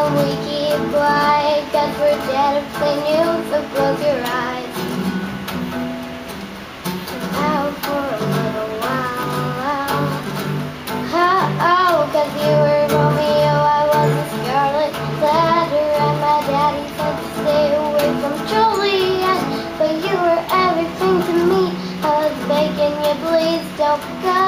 and we keep quiet, 'cause we're dead if they knew, so close your eyes. Out for a little while. Oh, 'cause you were Romeo, I was a scarlet letter, and my daddy said to stay away from Juliet, but you were everything to me. I was begging you, please don't go.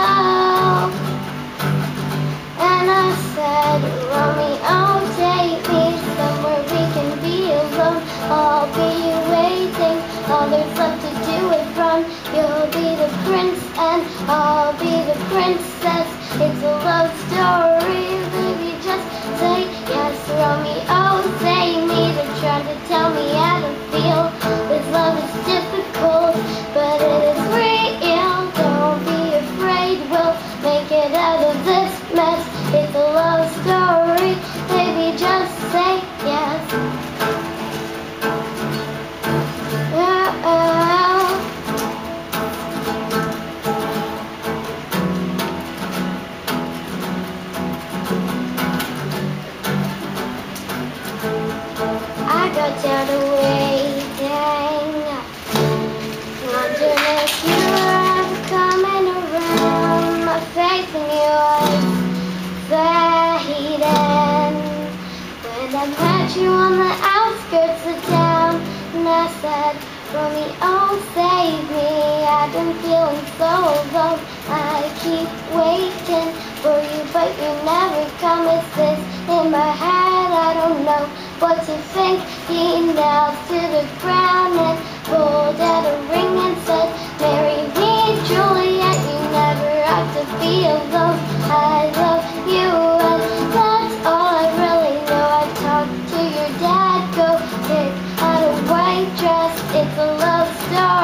And I said, Romeo, take me somewhere we can be alone. I'll be waiting, all there's left to do is run. You'll be the prince and I'll be the princess. It's a love story, baby, just say yes. Romeo, say me, they're trying to tell me how to feel. This love is difficult, but it is real. Don't be afraid, we'll make it out of this mess. It's a love story, baby, just say yes. I got tired of waiting, wondering if you were ever coming around. My faith in you was fading when I met you on the outskirts of town, and I said, Romeo, save me, I've been feeling so alone. I keep waiting for you, but you never come. Is this in my head? I don't know what to think. He knelt to the ground and pulled out a ring and said, marry me, Juliet, you never have to be alone. I love you and that's all I really know. I talked to your dad, go pick out a white dress. It's a love story.